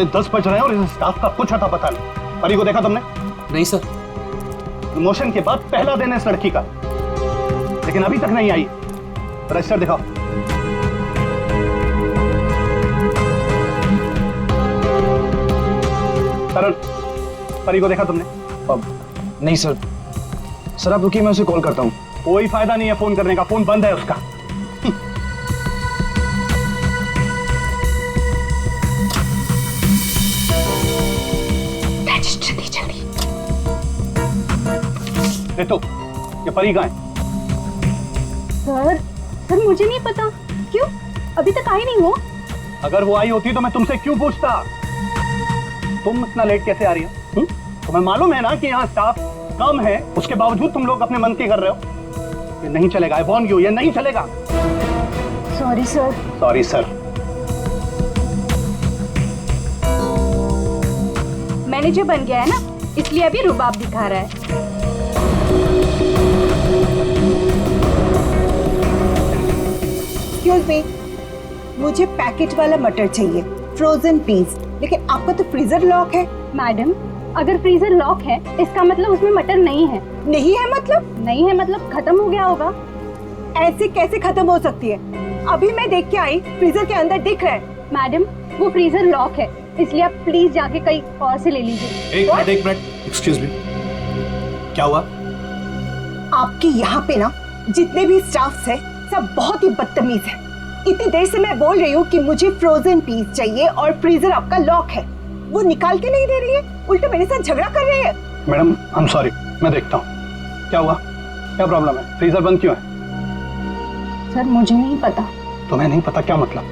10:30 बज रहे हैं और इस स्टाफ का कुछ अता पता नहीं। परी को देखा तुमने? नहीं सर। प्रमोशन के बाद पहला दिन है इस लड़की का, लेकिन अभी तक नहीं आई। रजिस्टर दिखाओ। करण, परी को देखा तुमने? नहीं सर। सर आप रुकिए, मैं उसे कॉल करता हूँ। कोई फायदा नहीं है फोन करने का, फोन बंद है उसका। तो ये परी कहाँ है? सर मुझे नहीं पता। क्यों? अभी तक आई नहीं हो? अगर वो आई होती तो मैं तुमसे क्यों पूछता? तुम इतना लेट कैसे आ रही हो? तुम्हें मालूम है ना कि यहाँ स्टाफ कम है, उसके बावजूद तुम लोग अपने मन की कर रहे हो। ये नहीं चलेगा। आई वॉर्न यू, ये नहीं चलेगा। Sorry sir. Sorry sir. Manager बन गया है ना, इसलिए अभी रुबाब दिखा रहा है। एक्सक्यूज मी, मुझे पैकेट वाला मटर चाहिए, फ्रोजन पीस। लेकिन आपका तो फ्रीजर लॉक है। मैडम, अगर फ्रीजर लॉक है इसका मतलब उसमें मटर नहीं है। नहीं है मतलब? नहीं है मतलब खत्म हो गया होगा। ऐसे कैसे खत्म हो सकती है? अभी मैं देख के आई, फ्रीजर के अंदर दिख रहा है। मैडम, वो फ्रीजर लॉक है, इसलिए आप प्लीज जाके कहीं और से ले लीजिए। एक मिनट, एक्सक्यूज मी, क्या हुआ? आपके यहाँ पे ना जितने भी स्टाफ्स हैं सब बहुत ही बदतमीज है। इतनी देर से मैं बोल रही हूँ कि मुझे फ्रोजन पीस चाहिए और फ्रीजर आपका लॉक है, वो निकाल के नहीं दे रही है, उल्टा मेरे साथ झगड़ा कर रही है। मैडम आई एम सॉरी, मैं देखता हूँ क्या हुआ, क्या प्रॉब्लम है, फ्रीजर बंद क्यों है? सर मुझे नहीं पता। तुम्हें नहीं पता क्या मतलब?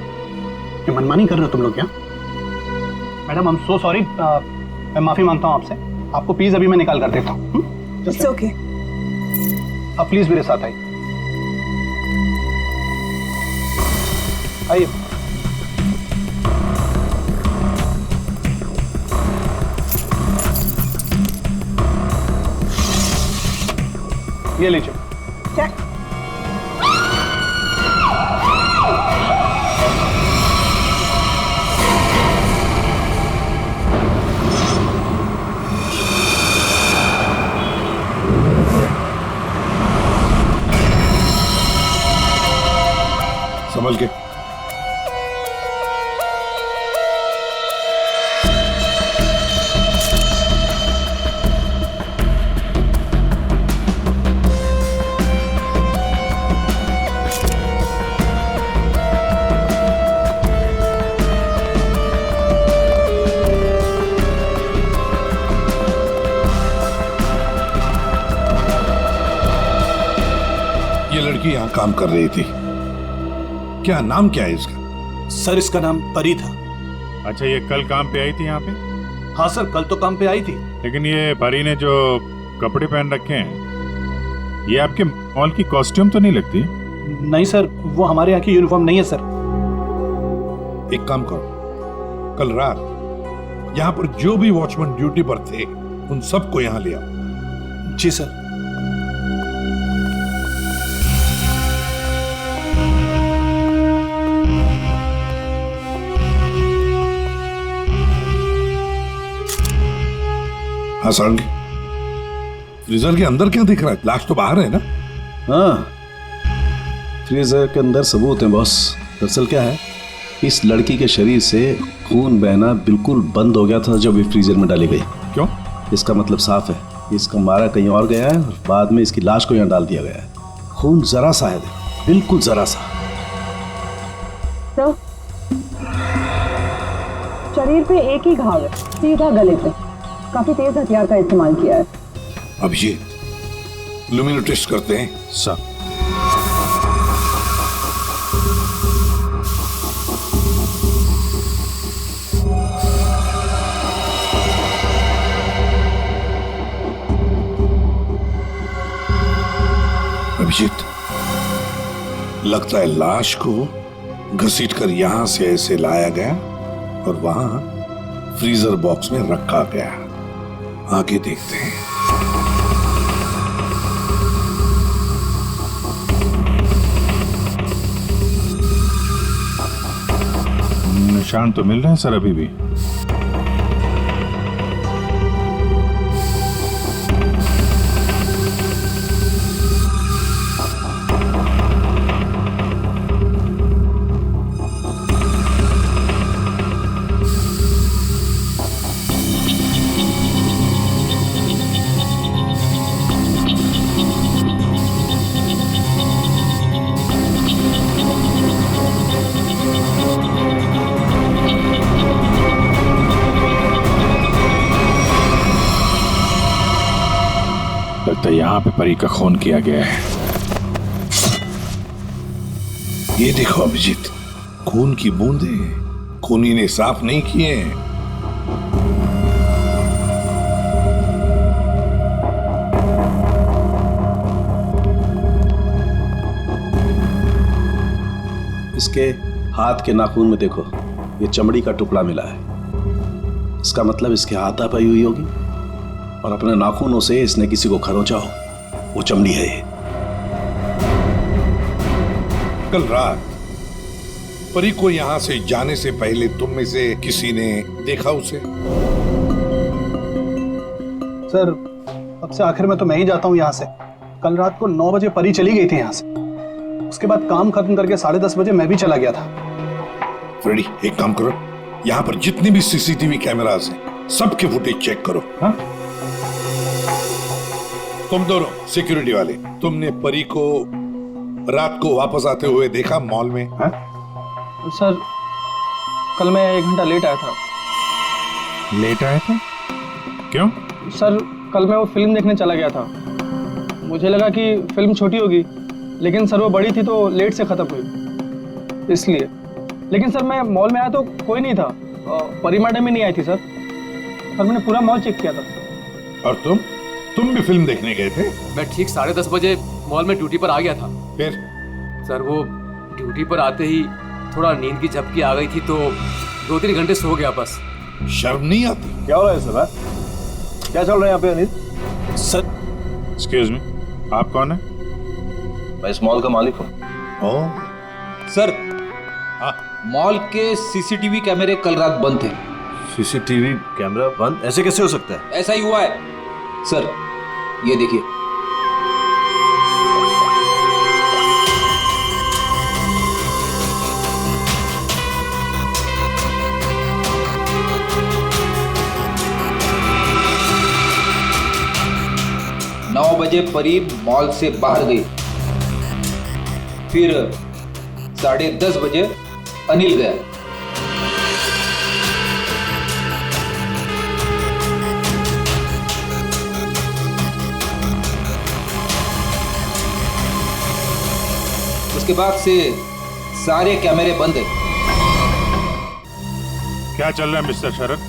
ये मनमानी कर रहे हो तुम लोग क्या? Madam I am so sorry, मैं माफी मांगता हूँ आपसे। आपको प्लीज अभी मैं निकाल कर देता हूँ। It's okay. अब प्लीज मेरे साथ आइए। आइए। ये लीजिए। समझ गए? ये लड़की यहां काम कर रही थी, क्या नाम क्या है इसका? सर इसका नाम परी था। अच्छा, ये कल काम पे आई थी यहाँ पे? हाँ सर, कल तो काम पे आई थी। लेकिन ये परी ने जो कपड़े पहन रखे हैं, ये आपके मॉल की कॉस्ट्यूम तो नहीं लगती? नहीं सर, वो हमारे यहाँ की यूनिफॉर्म नहीं है सर। एक काम करो, कल रात यहाँ पर जो भी वॉचमैन ड्यूटी पर थे उन सबको यहाँ ले आओ। जी सर। हाँ सारंगी, फ्रीजर के अंदर क्या दिख रहा है? लाश तो बाहर है ना? हाँ, फ्रीजर के अंदर सबूत है बॉस। दरअसल क्या है, इस लड़की के शरीर से खून बहना बिल्कुल बंद हो गया था जब ये फ्रीजर में डाली गई। क्यों? इसका मतलब साफ है, इसका मारा कहीं और गया है और बाद में इसकी लाश को यहाँ डाल दिया गया है। खून जरा सा है, बिल्कुल जरा सा। तो शरीर पे एक ही घाव है, सीधा गले पे। काफी तेज हथियार का इस्तेमाल किया है। अब ये लुमिनो टेस्ट करते हैं सर। अभिजीत, लगता है लाश को घसीटकर यहां से ऐसे लाया गया और वहां फ्रीजर बॉक्स में रखा गया। आगे देखते हैं। निशान तो मिल रहे हैं सर अभी भी। लगता है यहाँ पे परी का खून किया गया है। ये देखो अभिजीत, खून की बूंदे खूनी ने साफ नहीं किए हैं। इसके हाथ के नाखून में देखो, ये चमड़ी का टुकड़ा मिला है। इसका मतलब इसके हाथापाई हुई होगी और अपने नाखूनों से इसने किसी को खरोंचा हो। वो चमड़ी है ये। कल रात परी को यहाँ से जाने से पहले तुम में से किसी ने देखा उसे? सर, अब से आखिर में तो मैं ही जाता हूँ यहाँ से। कल रात को 9 बजे परी चली गई थी यहाँ से। उसके बाद काम खत्म करके 10:30 बजे मैं भी चला गया था। फ्रेडी, एक काम करो, यहाँ पर जितने भी सीसीटीवी कैमरास हैं सबके फुटेज चेक करो। हाँ? तुम दोनों सिक्योरिटी वाले, तुमने परी को रात को वापस आते हुए देखा मॉल में? हाँ? सर, कल मैं 1 घंटा लेट आया था। लेट आए थे? क्यों? सर, कल मैं वो फिल्म देखने चला गया था। मुझे लगा कि फिल्म छोटी होगी, लेकिन सर वो बड़ी थी तो लेट से खत्म हुई, इसलिए। लेकिन सर मैं मॉल में आया तो कोई नहीं था, परी मैडम भी नहीं आई थी सर। और मैंने पूरा मॉल चेक किया था। और तुम भी फिल्म देखने गए थे? मैं ठीक 10:30 बजे मॉल में ड्यूटी पर आ गया था। फिर? सर वो ड्यूटी पर आते ही थोड़ा नींद की झपकी आ गई थी तो 2-3 घंटे सो गया बस। शर्म नहीं आती? क्या हो रहा है सर? क्या चल रहा है यहाँ पे अनिल? सर, एक्सक्यूज मी, आप कौन है? मैं इस मॉल का मालिक हूँ। सर, हाँ? मॉल के सीसीटीवी कैमरे कल रात बंद थे। सीसीटीवी कैमरा बंद? ऐसे कैसे हो सकता है? ऐसा ही हुआ है सर, ये देखिए। नौ बजे परी मॉल से बाहर गई, फिर 10:30 बजे अनिल गया। उसके बाद से सारे कैमरे बंद हैं। क्या चल रहा है मिस्टर शरद?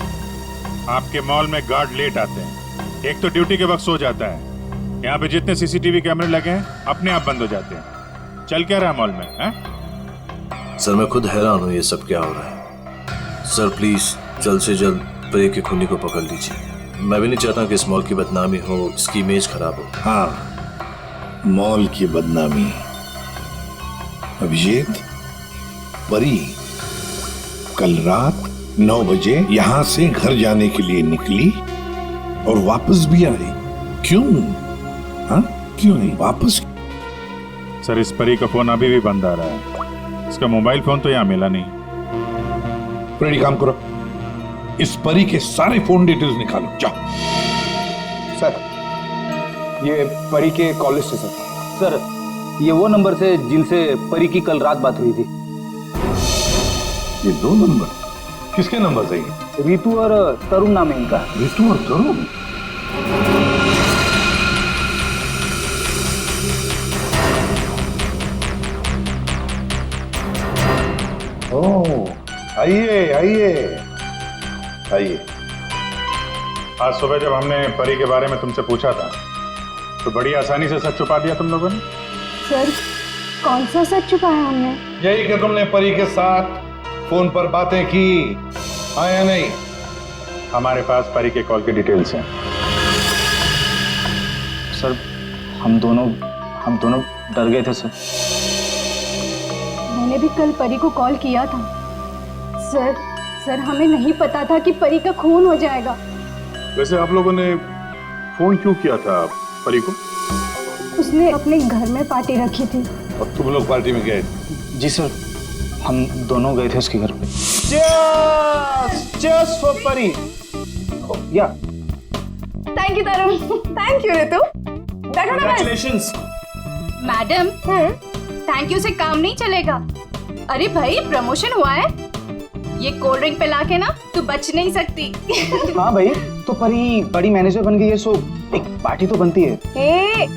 आपके मॉल में गार्ड लेट आते हैं, एक तो ड्यूटी के वक्त सो जाता है। यहाँ पे जितने सीसीटीवी कैमरे लगे हैं अपने आप बंद हो जाते हैं। चल क्या रहा है मॉल में? है? सर मैं खुद हैरान हूँ ये सब क्या हो रहा है। सर प्लीज जल्द से जल्द परी के खूनी को पकड़ लीजिए। मैं भी नहीं चाहता कि इस मॉल की बदनामी हो, इसकी इमेज खराब हो। हाँ, मॉल की बदनामी। अभिजीत, परी कल रात 9 बजे यहाँ से घर जाने के लिए निकली और वापस भी आई। क्यों? हाँ, क्यों नहीं वापस? सर, इस परी का फोन अभी भी बंद आ रहा है। इसका मोबाइल फोन तो यहाँ मिला नहीं। फ्रेडी, काम करो, इस परी के सारे फोन डिटेल्स निकालो, जाओ। सर, ये परी के कॉल लिस्ट है सर। ये वो नंबर से जिनसे परी की कल रात बात हुई थी। ये 2 नंबर किसके नंबर थे? रितु और तरुण नाम है इनका। रितु और तरुण? आइए आइए आइए। आज सुबह जब हमने परी के बारे में तुमसे पूछा था तो बड़ी आसानी से सच छुपा दिया तुम लोगों ने। सर, कौन सा सच छुपाया हमने? यही कि तुमने परी के साथ फोन पर बातें की, हाँ या नहीं? हमारे पास परी के कॉल की डिटेल्स हैं। सर, हम दोनों डर गए थे सर। मैंने भी कल परी को कॉल किया था। सर हमें नहीं पता था कि परी का खून हो जाएगा। वैसे आप लोगों ने फोन क्यों किया था परी को? उसने अपने घर में पार्टी रखी थी। और तुम लोग पार्टी में गए? जी सर, हम दोनों गए थे उसके घर पे। Cheers for परी। या thank you Tarun, thank you Ritu. बैठो ना बस। मैडम, थैंक यू से काम नहीं चलेगा। अरे भाई, प्रमोशन हुआ है। ये कोल्ड ड्रिंक पिला के ना तू बच नहीं सकती। हाँ भाई, तो परी बड़ी मैनेजर बन गई है, सो एक पार्टी तो बनती है। ए,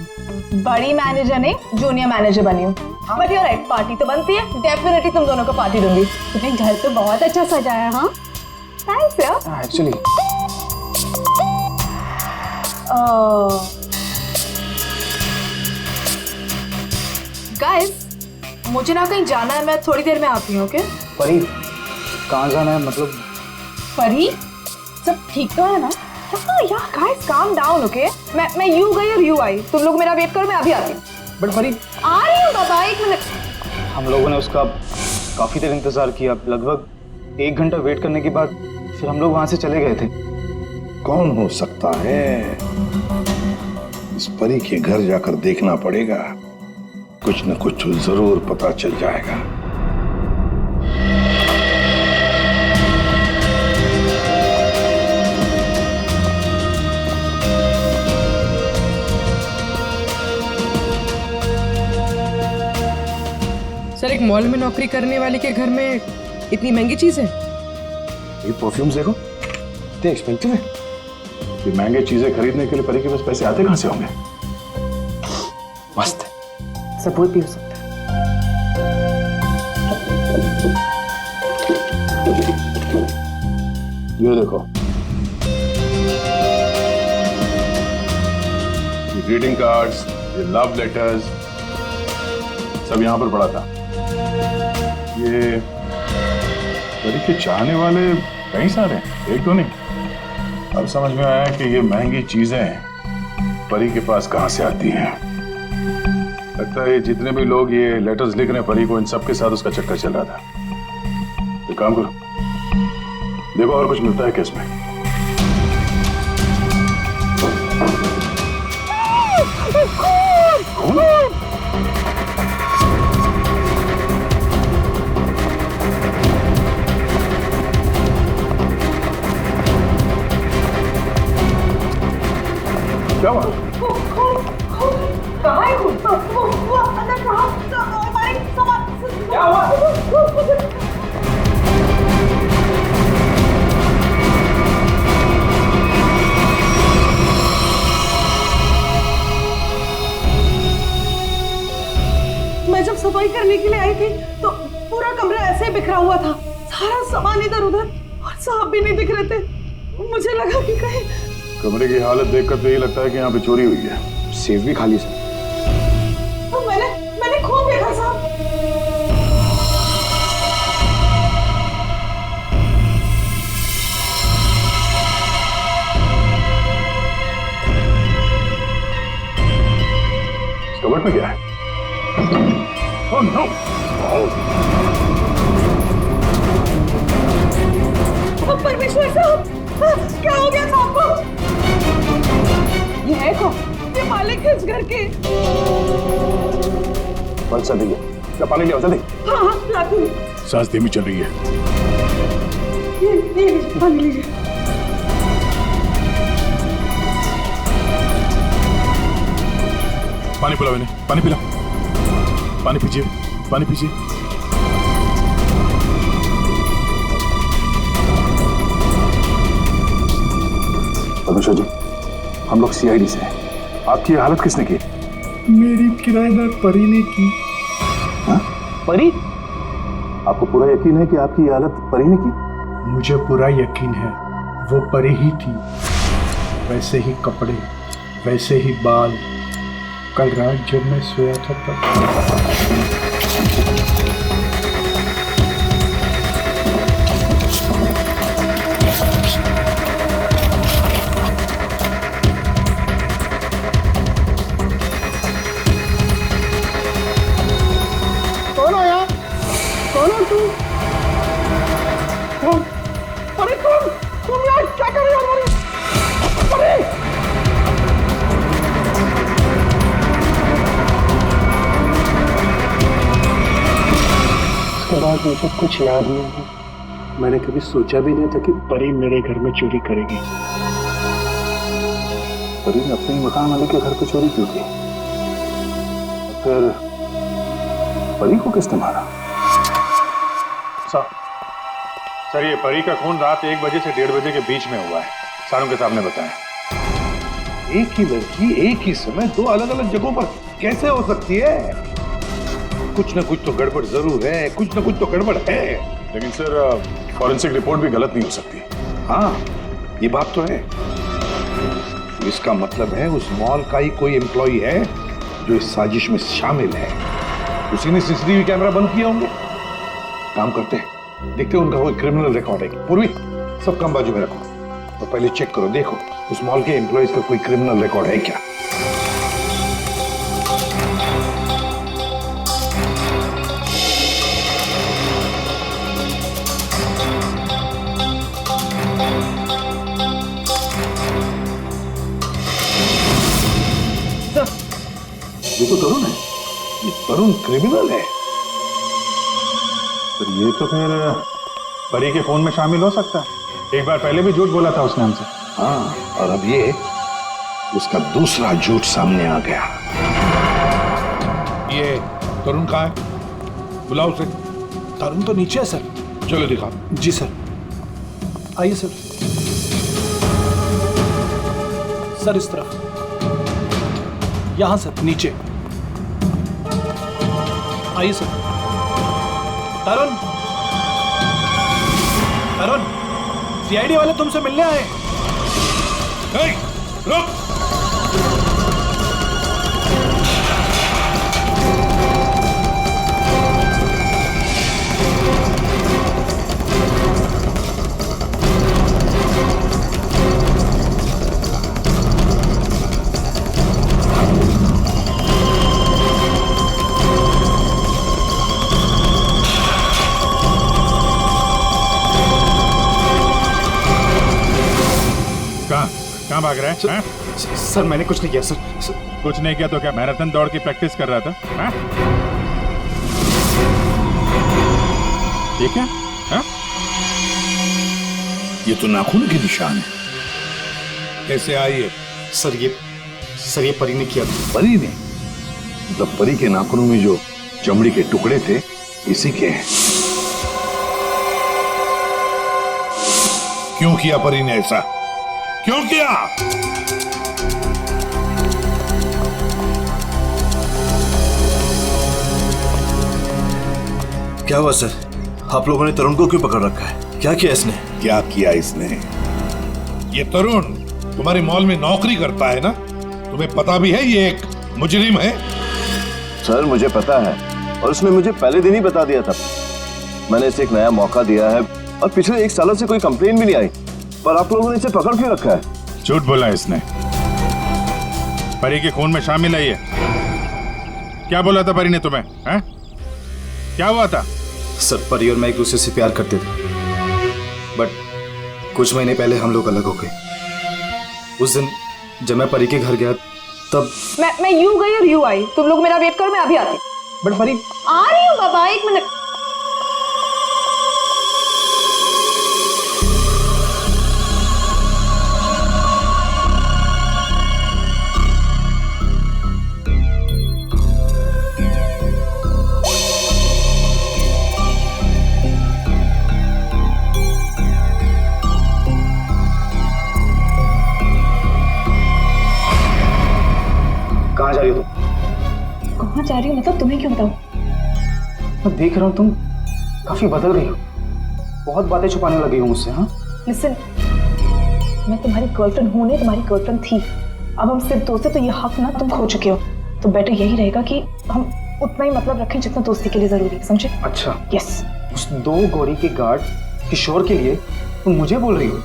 बड़ी मैनेजर ने जूनियर मैनेजर बनी हूँ, बट यू राइट, पार्टी तो बनती है। डेफिनेटली तुम दोनों को पार्टी दूंगी। तूने घर तो बहुत अच्छा सजाया। हाँ थैंक्स यार। एक्चुअली गाइस, मुझे ना कहीं जाना है, मैं थोड़ी देर में आती हूँ। ओके परी, कहाँ जाना है? मतलब परी, सब ठीक तो है ना? या गाइस काम डाउन। ओके, मैं यू गई और यू आई, तुम लोग मेरा वेट करो, मैं अभी आती हूँ। बट परी, आ रही हूँ बाबा, एक मिनट। हम लोगों ने उसका काफी देर इंतजार किया, लगभग 1 घंटा वेट करने के बाद फिर हम लोग वहां से चले गए थे। कौन हो सकता है? इस परी के घर जाकर देखना पड़ेगा, कुछ न कुछ जरूर पता चल जाएगा। सर, एक मॉल में नौकरी करने वाले के घर में इतनी महंगी चीज है? ये परफ्यूम्स देखो, इतने एक्सपेंसिव है। ये महंगे चीजें खरीदने के लिए परी के पास पैसे आते कहां से होंगे? मस्त है। सब कोई पी सकता है। ये देखो, ये ग्रीटिंग कार्ड्स, ये लव लेटर्स सब यहां पर पड़ा था। ये परी के चाहने वाले कई सारे हैं, एक तो नहीं। अब समझ में आया कि ये महंगी चीजें परी के पास कहां से आती हैं। लगता है जितने भी लोग ये लेटर्स लिख रहे हैं परी को, इन सब के साथ उसका चक्कर चल रहा था। एक काम करो, देखो और कुछ मिलता है क्या इसमें। क्या हुआ? कहाँ है खून? वो अंदर कहाँ? हमारे सामान क्या हुआ? मैं जब सफाई करने के लिए आई थी तो पूरा कमरा ऐसे ही बिखरा हुआ था, सारा सामान इधर उधर, और सांप भी नहीं दिख रहे थे। मुझे लगा कि कहीं कमरे की हालत देखकर तो यही लगता है कि यहाँ पे चोरी हुई है। सेफ भी खाली से। तो मैंने खून देखा साहब। कबर्ड में क्या है? Oh no! परमेश्वर साहब, क्या हो गया साहब को? ये है कौन? ये मालिक है इस घर के। बस चल रही है, क्या पानी लिया जल्दी। हाँ हाँ, लाती हूँ। सांस धीमी चल रही है। ये लीजिए, पानी लीजिए। पानी पिलाओ इन्हें, पानी पिलाओ। पानी पीजिए, पानी पीजिए। परमेश्वर जी, हम लोग सीआईडी से हैं। आपकी ये हालत किसने की? मेरी किराएदार परी ने की। हाँ? परी? आपको पूरा यकीन है कि आपकी ये हालत परी ने की? मुझे पूरा यकीन है, वो परी ही थी। वैसे ही कपड़े, वैसे ही बाल। कल रात जब मैं सोया था तब। कौन आया? कौन हो तू? कौन? अरे तुम यार क्या कर रहे हो हमारे? अरे! उसके बाद मुझे कुछ याद नहीं है। मैंने कभी सोचा भी नहीं था कि परी मेरे घर में चोरी करेगी। परी ने अपने ही मकान वाले के घर पे चोरी क्यों की? फिर परी को किसने मारा? सर ये परी का खून रात 1 बजे से 1:30 बजे के बीच में हुआ है, सारों के सामने बताया। एक ही लड़की एक ही समय 2 अलग अलग जगहों पर कैसे हो सकती है? कुछ ना कुछ तो गड़बड़ जरूर है, कुछ ना कुछ तो गड़बड़ है। लेकिन सर फॉरेंसिक रिपोर्ट भी गलत नहीं हो सकती। हाँ, ये बात तो है। इसका मतलब है उस मॉल का ही कोई एम्प्लॉई है जो इस साजिश में शामिल है। उसी ने सीसीटीवी कैमरा बंद किया होंगे। काम करते हैं, देखते हैं उनका कोई क्रिमिनल रिकॉर्ड है। पूर्वी, सब काम बाजू में रखो तो पहले चेक करो, देखो उस मॉल के एम्प्लॉइज का कोई क्रिमिनल रिकॉर्ड है क्या। ये तो तरुण है, ये तरुण क्रिमिनल है। तो ये तो फिर परी के खून में शामिल हो सकता है। एक बार पहले भी झूठ बोला था उसने हमसे। हाँ, और अब ये उसका दूसरा झूठ सामने आ गया। ये तरुण कहाँ है? बुलाओ उसे। तरुण तो नीचे है सर। चलो दिखा। जी सर। आइए सर। सर इस तरफ, यहां सर, नीचे आइए सर। तरुण, तरुण, सीआईडी वाले तुमसे मिलने आए। रुक। कहाँ भाग रहा है? सर मैंने कुछ नहीं किया सर। कुछ नहीं किया तो क्या मैराथन दौड़ की प्रैक्टिस कर रहा था? हाँ? ये क्या? हाँ? ये तो नाखून के निशान है। कैसे आई है? सर ये परी ने किया था। परी ने? मतलब परी के नाखूनों में जो चमड़ी के टुकड़े थे इसी के हैं। क्यों किया परी ने ऐसा? क्यों किया? क्या हुआ सर? आप लोगों ने तरुण को क्यों पकड़ रखा है? क्या किया इसने? क्या किया इसने? ये तरुण तुम्हारे मॉल में नौकरी करता है ना? तुम्हें पता भी है ये एक मुजरिम है? सर मुझे पता है, और उसने मुझे पहले दिन ही बता दिया था। मैंने इसे एक नया मौका दिया है और पिछले 1 सालों से कोई कंप्लेन भी नहीं आई, पर आप लोगों ने इसे पकड़ क्यों रखा है? झूठ बोला इसने। परी के खून में शामिल है ये। क्या बोला था परी ने तुम्हें? हैं? क्या हुआ था? सर परी और मैं एक दूसरे से प्यार करते थे, बट कुछ महीने पहले हम लोग अलग हो गए। उस दिन जब मैं परी के घर गया तब मैं यूं गई और यूं आई। तुम लोग मेरा वेट करो, मैं अभी आती। बट परी आ रही हूँ बाबा, 1 मिनट। कहाँ जा रही हो तुम? कहाँ जा रही हूँ मतलब तुम्हें क्यों बताऊँ? मैं देख रहा हूँ तुम काफी बदल गई हो, बहुत बातें छुपाने लगी हो मुझसे। हाँ लिसन, मैं तुम्हारी गर्लफ्रेंड हूँ नहीं, तुम्हारी गर्लफ्रेंड थी। अब हम सिर्फ दोस्त हैं तो ये हक ना तुम खो चुके हो। तो बेटर यही रहेगा कि हम उतना ही मतलब रखें जितना दोस्ती के लिए जरूरी है, समझे? अच्छा। यस। उस 2 गोरी के गार्ड किशोर के लिए तुम मुझे बोल रही हो?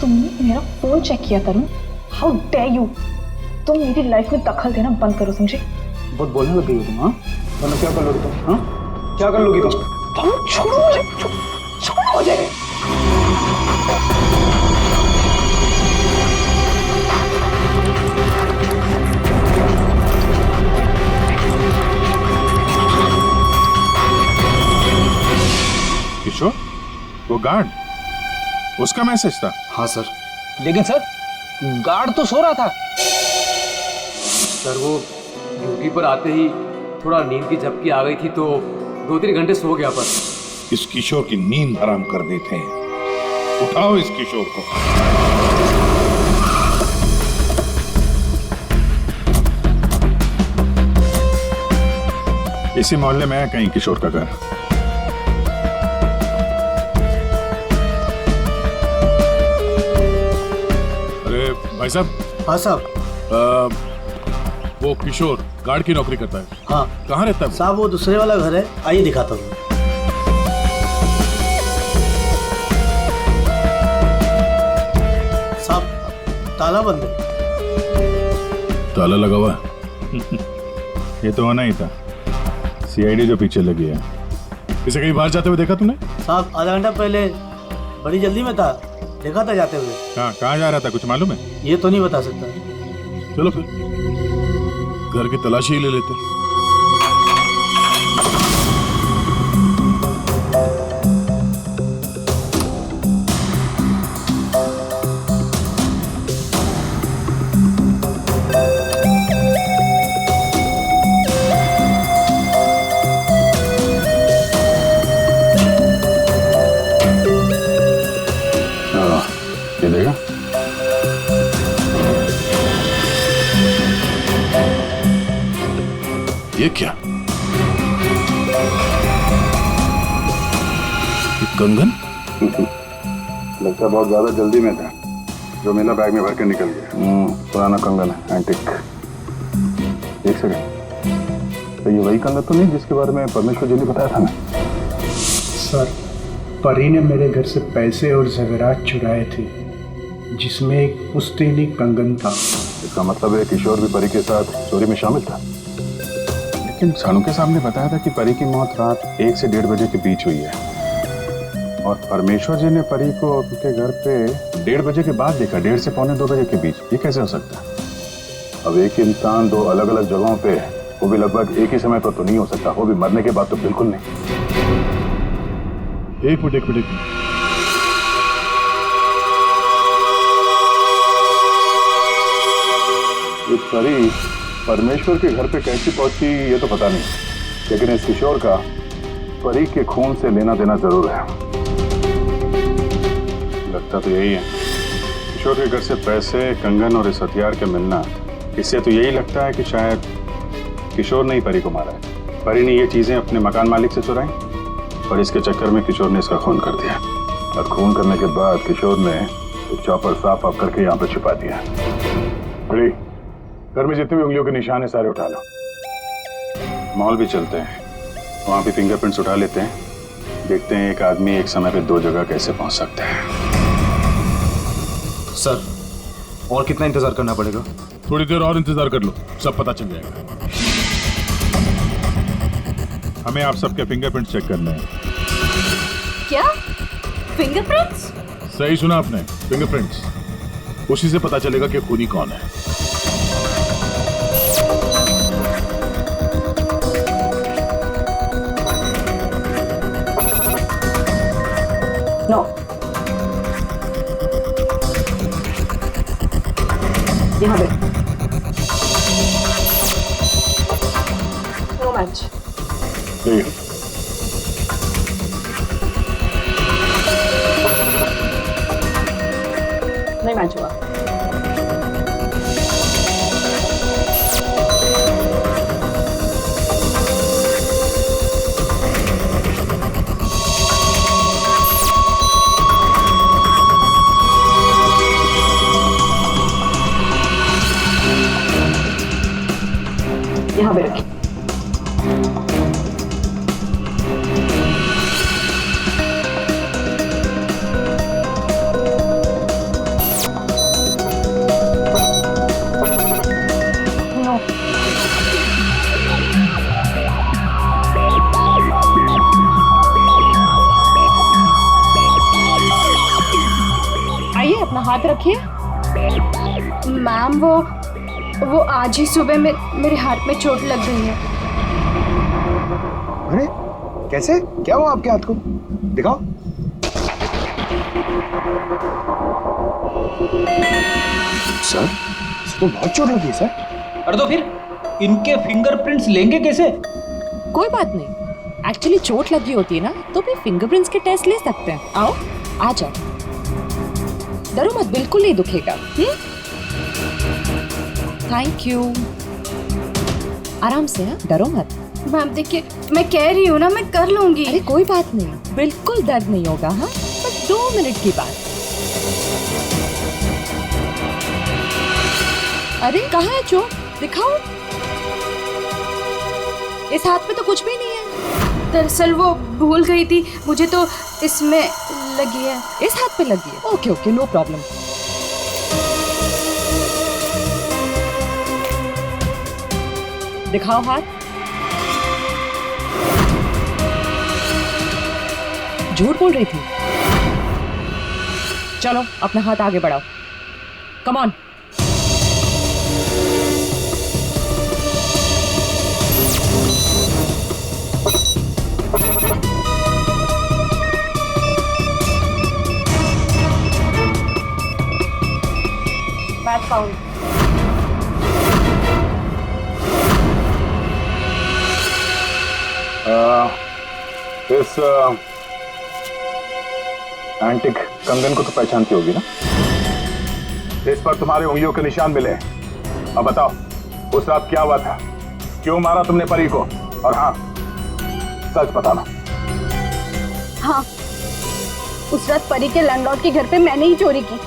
तुमने मेरा फोन चेक किया तरुण, हाउ डेयर यू। तुम मेरी लाइफ में दखल देना बंद करो, समझे? बहुत बोलने लग गई हो तुम। हाँ वरना क्या कर लोगी तुम? हाँ क्या कर लोगी तुम? छोड़ो मुझे, छोड़ो मुझे। किशोर, वो गार्ड, उसका मैसेज था? हाँ सर। लेकिन सर गार्ड तो सो रहा था। सर वो ड्यूटी पर आते ही थोड़ा नींद की झपकी आ गई थी तो 2-3 घंटे सो गया, पर इस किशोर की नींद हराम कर देते हैं। उठाओ इस किशोर को। इसी मोहल्ले में है कहीं किशोर का घर। अरे भाई साहब। हाँ साहब। वो किशोर गार्ड की नौकरी करता है। हाँ। कहाँ रहता है साहब वो दूसरे वाला घर है, आइए दिखाता हूँ। साहब ताला बंद है। ताला लगा हुआ है। ये तो होना ही था, सीआईडी जो पीछे लगी है। इसे कहीं बाहर जाते हुए देखा तूने? साहब आधा घंटा पहले बड़ी जल्दी में था, देखा था जाते हुए। कहाँ जा रहा था, कुछ मालूम है? ये तो नहीं बता सकता। चलो फिर घर की तलाशी ही ले लेते। ये देगा। ये क्या? ये कंगन? लगता बहुत ज्यादा जल्दी में था, जो मेरा बैग में भर के निकल गया। पुराना कंगन है, एंटिक। एक सेकंड, तो ये वही कंगन तो नहीं जिसके बारे में परमेश्वर जी ने बताया था ना? सर, परी ने मेरे घर से पैसे और ज़ेवरात चुराए थे, जिसमें एक पुश्तैनी कंगन था। इसका मतलब है किशोर भी परी के साथ चोरी में शामिल था। लेकिन सानू के सामने बताया था कि परी की मौत रात 1 से 1:30 बजे के बीच हुई है, और परमेश्वर जी ने परी को उनके घर पे 1:30 बजे के बाद देखा, 1:30 से 1:45 बजे के बीच। ये कैसे हो सकता है? अब एक इंसान दो अलग अलग जगहों पे, वो भी लगभग एक ही समय पर तो नहीं हो सकता, वो भी मरने के बाद तो बिल्कुल नहीं। एक मिनट। ये परी परमेश्वर के घर पे कैसी पहुंची ये तो पता नहीं, लेकिन इस किशोर का परी के खून से लेना देना जरूर है। लगता तो यही है। किशोर के घर से पैसे, कंगन और इस हथियार के मिलना, इससे तो यही लगता है कि शायद किशोर ने ही परी को मारा है। परी ने ये चीजें अपने मकान मालिक से चुराई और इसके चक्कर में किशोर ने इसका खून कर दिया, और खून करने के बाद किशोर ने एक चॉपर साफ आप करके यहाँ पे छिपा दिया। बड़ी घर में जितने भी उंगलियों के निशान है सारे उठा लो। मॉल भी चलते हैं, वहां भी फिंगरप्रिंट्स उठा लेते हैं, देखते हैं एक आदमी एक समय पे 2 जगह कैसे पहुंच सकता है। सर और कितना इंतजार करना पड़ेगा? थोड़ी देर और इंतजार कर लो, सब पता चल जाएगा। हमें आप सबके फिंगरप्रिंट्स चेक करने हैं। क्या फिंगरप्रिंट्स? सही सुना आपने, फिंगरप्रिंट्स। उसी से पता चलेगा कि खूनी कौन है। नो, यहाँ पे नो मैच। नहीं मैच हुआ। यहाँ पे रखिए। आइए अपना हाथ रखिए। मैम वो आज ही सुबह में मेरे हाथ में चोट लग गई है। अरे कैसे, क्या हुआ आपके हाथ को? दिखाओ। सर इसको बहुत चोट लगी है सर। अरे तो फिर इनके फिंगरप्रिंट्स लेंगे कैसे? कोई बात नहीं, एक्चुअली चोट लगी होती है ना तो भी फिंगरप्रिंट्स के टेस्ट ले सकते हैं। आओ आ जाओ, डरो मत, बिल्कुल नहीं दुखेगा। थैंक यू, आराम से, हाँ डरो मत। मैम देखिए, मैं कह रही हूँ ना, मैं कर लूंगी। अरे कोई बात नहीं, बिल्कुल दर्द नहीं होगा। हाँ बस 2 मिनट की बात। अरे कहाँ है चोट, दिखाओ। इस हाथ पे तो कुछ भी नहीं है। दरअसल वो भूल गई थी, मुझे तो इसमें लगी है। इस हाथ पे लगी है? Okay okay, no problem. दिखाओ हाथ। झूठ बोल रही थी। चलो अपना हाथ आगे बढ़ाओ, कम ऑन। Back count. इस एंटिक कंगन को तो पहचानती होगी ना? इस पर तुम्हारे उंगलियों के निशान मिले हैं। अब बताओ, उस रात क्या हुआ था? क्यों मारा तुमने परी को? और हाँ, सच बताना। हाँ, उस रात परी के लैंडलॉर्ड के घर पे मैंने ही चोरी की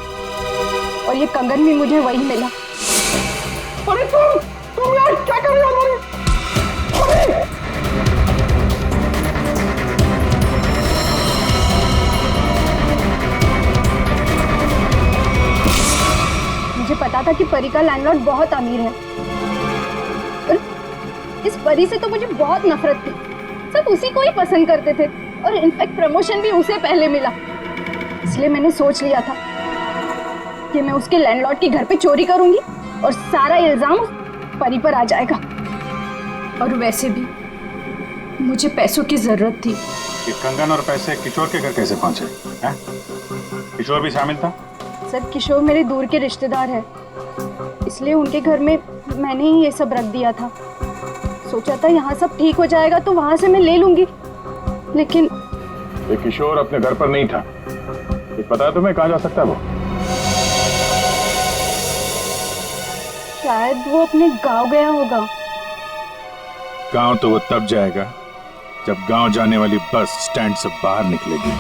और ये कंगन भी मुझे वही मिला। अरे तुम यार क्या कर रहे हो? मुझे पता था कि परी का लैंडलॉर्ड बहुत अमीर है। इस परी से तो मुझे बहुत नफरत थी। सब उसी को ही पसंद करते थे और इनफैक्ट प्रमोशन भी उसे पहले मिला। इसलिए मैंने सोच लिया था कि मैं उसके लैंडलॉर्ड के घर पे चोरी करूंगी और सारा इल्जाम उस परी पर आ जाएगा। और वैसे भी मुझे पैसों की जरूरत थी। ये कंगन और पैसे किशोर के घर कैसे पहुंचे? हैं? किशोर भी शामिल था? सर, किशोर मेरे दूर के रिश्तेदार है, इसलिए उनके घर में मैंने ही ये सब रख दिया था। सोचा था यहाँ सब ठीक हो जाएगा तो वहां से मैं ले लूंगी, लेकिन ये किशोर अपने घर पर नहीं था। ये पता है तुम्हें कहाँ जा सकता है वो? शायद वो अपने गांव गया होगा। गांव तो वो तब जाएगा जब गांव जाने वाली बस स्टैंड से बाहर निकलेगी।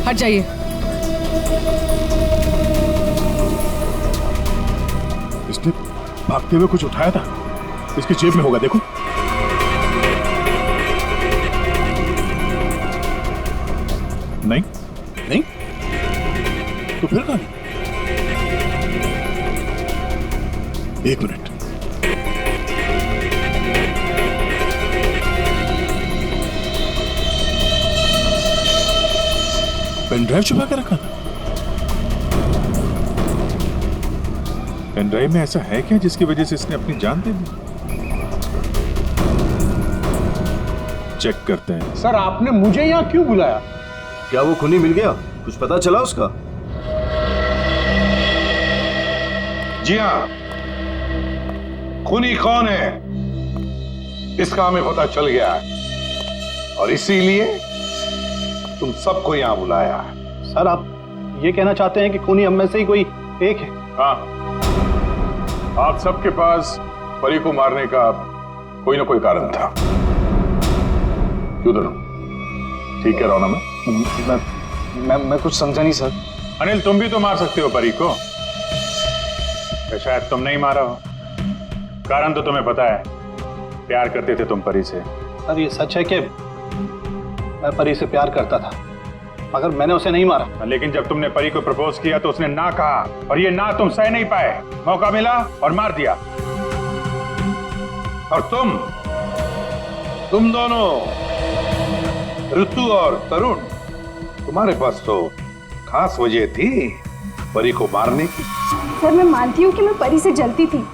हट जाइए। इसने भागते हुए कुछ उठाया था, इसकी जेब में होगा, देखो। नहीं नहीं तो फिर कहां? एक मिनट, पेन ड्राइव छुपा के रखा था। पेन ड्राइव में ऐसा है क्या जिसकी वजह से इसने अपनी जान दे दी? चेक करते हैं। सर, आपने मुझे यहाँ क्यों बुलाया? क्या वो खूनी मिल गया? कुछ पता चला उसका? जी हाँ, खूनी कौन है इसका हमें पता चल गया है और इसीलिए तुम सबको यहां बुलाया है। सर आप ये कहना चाहते हैं कि खूनी हम में से ही कोई एक है? हाँ, आप सबके पास परी को मारने का कोई ना कोई कारण था। क्यों धर्म, ठीक कह रहा हूं ना मैं कुछ समझा नहीं सर। अनिल, तुम भी तो मार सकते हो परी को, या शायद तुम नहीं मारा हो। कारण तो तुम्हें पता है, प्यार करते थे तुम परी से। सर ये सच है कि मैं परी से प्यार करता था, मगर मैंने उसे नहीं मारा। लेकिन जब तुमने परी को प्रपोज किया तो उसने ना कहा, और ये ना तुम सह नहीं पाए। मौका मिला और मार दिया। और तुम दोनों, ऋतु और तरुण, तुम्हारे पास तो खास वजह थी परी को मारने की। सर मैं मानती हूँ कि मैं परी से जलती थी,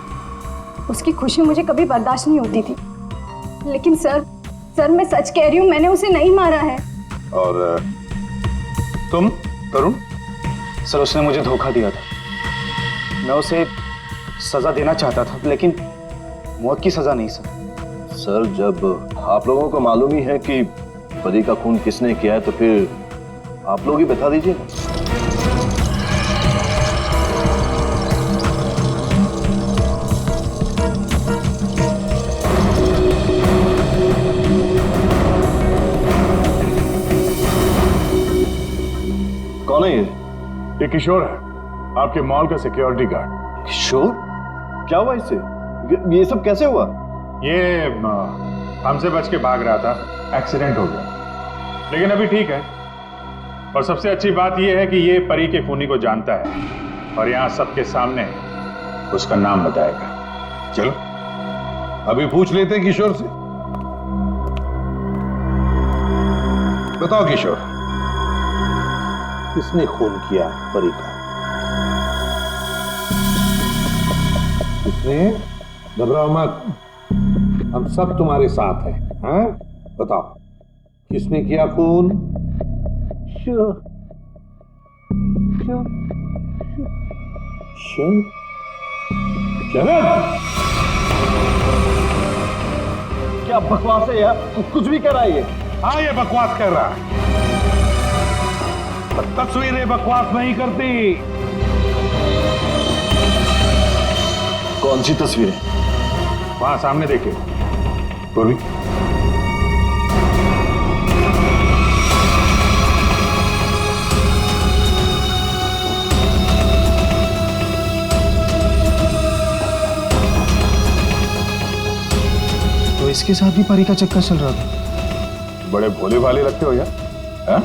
उसकी खुशी मुझे कभी बर्दाश्त नहीं होती थी, लेकिन सर मैं सच कह रही हूँ, मैंने उसे नहीं मारा है। और तुम तरुण? सर उसने मुझे धोखा दिया था, मैं उसे सजा देना चाहता था, लेकिन मौत की सजा नहीं सर। सर जब आप लोगों को मालूम ही है कि परी का खून किसने किया है तो फिर आप लोग ही बता दीजिए ना। कौन है ये किशोर है, आपके मॉल का सिक्योरिटी गार्ड। किशोर? क्या हुआ इससे? ये सब कैसे हुआ? ये हमसे बच के भाग रहा था, एक्सीडेंट हो गया, लेकिन अभी ठीक है। और सबसे अच्छी बात यह है कि ये परी के खूनी को जानता है और यहाँ सबके सामने उसका नाम बताएगा। चलो अभी पूछ लेते हैं किशोर से। बताओ किशोर, किसने खून किया परी का? किसने? घबराओ मत, हम सब तुम्हारे साथ हैं। हाँ? बताओ किसने किया खून? शरद, क्या बकवास है यार, कुछ भी कर रहा है ये। हाँ ये बकवास कर रहा है, तस्वीरें बकवास नहीं करती। कौन सी तस्वीरें? वहां सामने देखिए पूर्वी। तो इसके साथ भी परी का चक्कर चल रहा था। बड़े भोले भाले लगते हो यार, हा?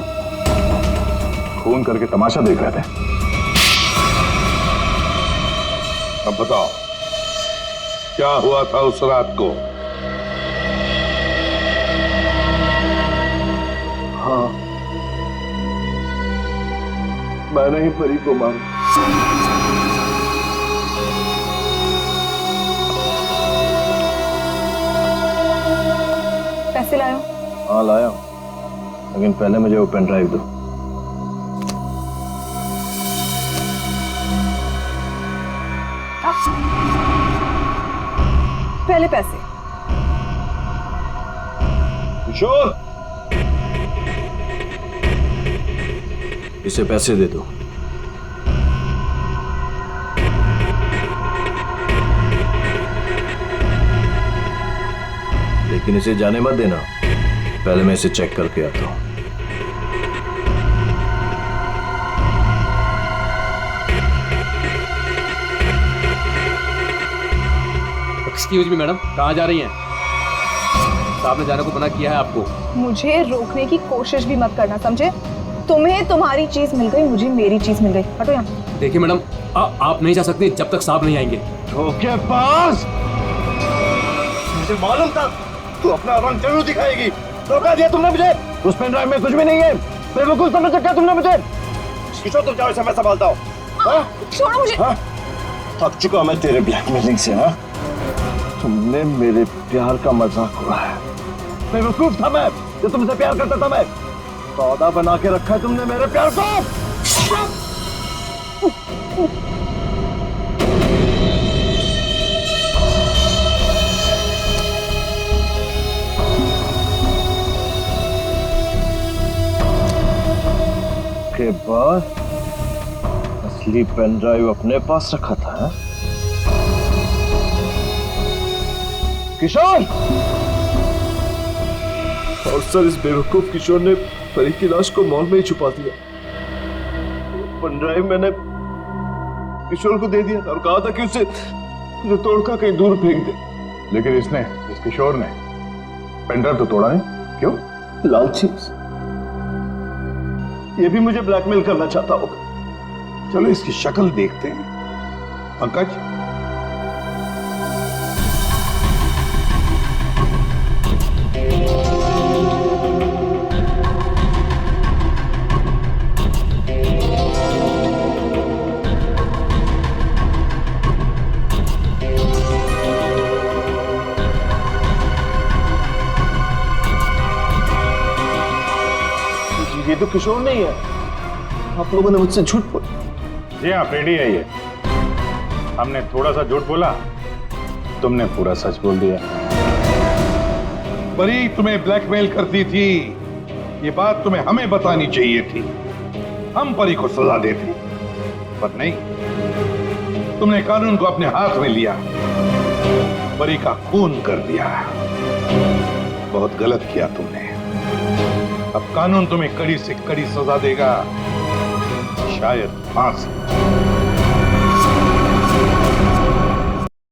खून करके तमाशा देख रहे थे। अब बताओ क्या हुआ था उस रात को? हाँ, मैंने ही परी को मारा। पैसे लायो? हाँ लाया, लेकिन पहले मुझे वो पेन ड्राइव दो। पहले पैसे। किशोर, इसे पैसे दे दो। लेकिन इसे जाने मत देना, पहले मैं इसे चेक करके आता हूं। एक्सक्यूज मी मैडम, कहाँ जा रही हैं? साहब ने जाने को मना किया है आपको। मुझे रोकने की कोशिश भी मत करना, समझे? तुम्हें तुम्हारी चीज मिल गई, मुझे मेरी चीज मिल गई। हटो यहाँ। देखिए मैडम, आप नहीं जा सकती जब तक साहब नहीं आएंगे। धोखेबाज! मुझे मालूम था तू अपना रंग जरूर दिखाएगी। धोखा दिया तुमने मुझे। उस पेन ड्राइव में कुछ भी नहीं है। बेवकूफ समझ रखा तुमने मुझे। किशोर तुम जाओ, इसे मैं संभालता हूँ। छोड़ो मुझे। थक चुका मैं तेरे ब्लैकमेलिंग से। हाँ, तुमने मेरे प्यार का मजाक उड़ाया। बेवकूफ था मैं जो तुमसे प्यार करता था। मैं सौदा बना के रखा है तुमने मेरे प्यार को। उसके बाद असली पेन ड्राइव अपने पास रखा था, हा? किशोर! और सर इस बेवकूफ किशोर ने परी की लाश को मॉल में ही छुपा दिया। पेन ड्राइव मैंने किशोर को दे दिया था और कहा था कि उसे तोड़कर कहीं दूर फेंक दे। लेकिन इस किशोर ने पेनड्राइव तो तोड़ा नहीं, क्यों? लालची। ये भी मुझे ब्लैकमेल करना चाहता होगा। चलो इसकी शक्ल देखते हैं। पंकज, ये तो किशोर नहीं है। आप लोगों ने मुझसे झूठ बोला। जी हाँ, फ्रेडी है ये। हमने थोड़ा सा झूठ बोला, तुमने पूरा सच बोल दिया। परी तुम्हें ब्लैकमेल करती थी, ये बात तुम्हें हमें बतानी चाहिए थी। हम परी को सजा देते, पर नहीं, तुमने कानून को अपने हाथ में लिया, परी का खून कर दिया। बहुत गलत किया तुमने। अब कानून तुम्हें कड़ी से कड़ी सजा देगा, शायद फांसी।